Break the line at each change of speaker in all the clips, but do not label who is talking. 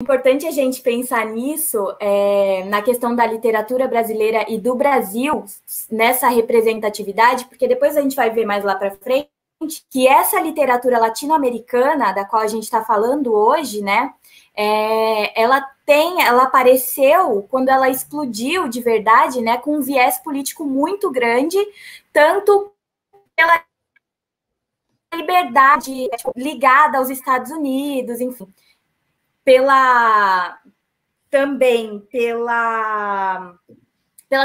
importante a gente pensar nisso, na questão da literatura brasileira e do Brasil, nessa representatividade, porque depois a gente vai ver mais lá para frente que essa literatura latino-americana, da qual a gente está falando hoje, né, ela apareceu quando ela explodiu de verdade, né, com um viés político muito grande, tanto pela liberdade ligada aos Estados Unidos, enfim, também pela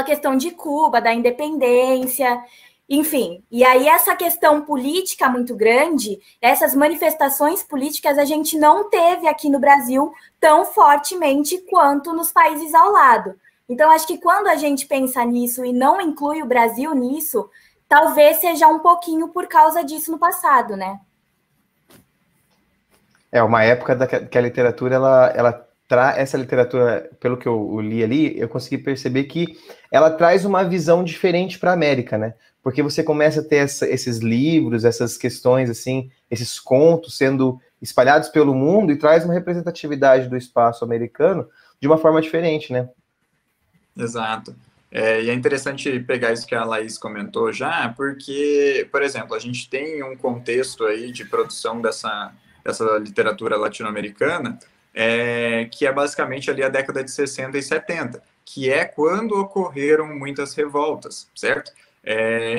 questão de Cuba, da independência, enfim. E aí essa questão política muito grande, essas manifestações políticas a gente não teve aqui no Brasil tão fortemente quanto nos países ao lado. Então, acho que quando a gente pensa nisso e não inclui o Brasil nisso, talvez seja um pouquinho por causa disso no passado, né?
Uma época que a literatura, essa literatura, pelo que eu li ali, eu consegui perceber que ela traz uma visão diferente para a América, né? Porque você começa a ter esses livros, essas questões, assim, esses contos sendo espalhados pelo mundo e traz uma representatividade do espaço americano de uma forma diferente, né?
Exato. E é interessante pegar isso que a Laís comentou já, porque, por exemplo, a gente tem um contexto aí de produção dessa literatura latino-americana, que é basicamente ali a década de 60 e 70, que é quando ocorreram muitas revoltas, certo?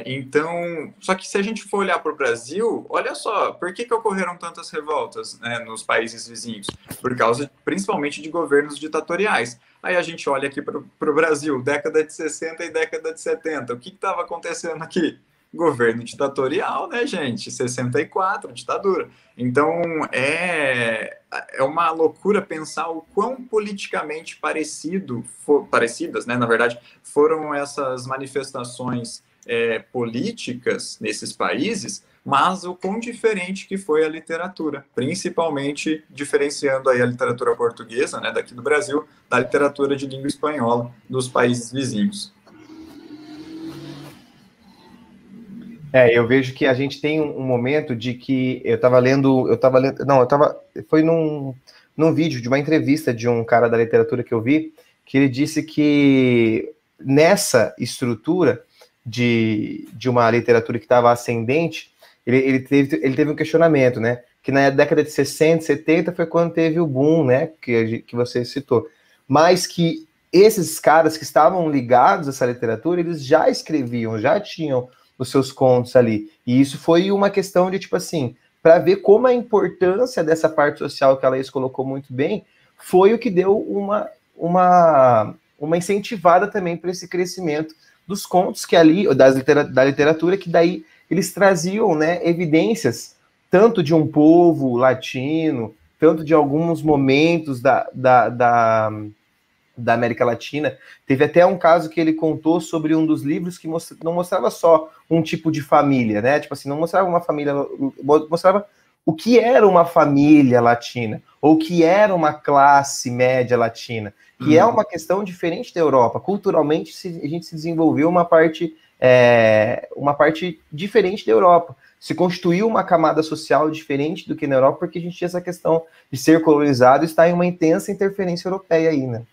Então, só que se a gente for olhar para o Brasil, olha só, por que ocorreram tantas revoltas, né, nos países vizinhos? Por causa, principalmente, de governos ditatoriais. Aí a gente olha aqui para o Brasil, década de 60 e década de 70, o que estava acontecendo aqui? Governo ditatorial, né, gente? 64, ditadura. Então, é uma loucura pensar o quão politicamente parecidas, né, na verdade, foram essas manifestações políticas nesses países, mas o quão diferente que foi a literatura, principalmente diferenciando aí a literatura portuguesa, né, daqui do Brasil, da literatura de língua espanhola dos países vizinhos.
Eu vejo que a gente tem um momento de que foi num vídeo de uma entrevista de um cara da literatura que eu vi, que ele disse que nessa estrutura de uma literatura que estava ascendente, ele teve um questionamento, né? Que na década de 60, 70 foi quando teve o boom, né? Que você citou. Mas que esses caras que estavam ligados a essa literatura, eles já escreviam, já tinham os seus contos ali. E isso foi uma questão de, tipo assim, para ver como a importância dessa parte social que a Laís colocou muito bem, foi o que deu uma incentivada também para esse crescimento dos contos que ali, da literatura, que daí eles traziam, né, evidências tanto de um povo latino, tanto de alguns momentos da América Latina. Teve até um caso que ele contou sobre um dos livros que não mostrava só um tipo de família, né? Tipo assim, não mostrava uma família, mostrava o que era uma família latina, ou o que era uma classe média latina, que é uma questão diferente da Europa. Culturalmente, a gente se desenvolveu uma parte diferente da Europa. Se constituiu uma camada social diferente do que na Europa, porque a gente tinha essa questão de ser colonizado e estar em uma intensa interferência europeia aí, né?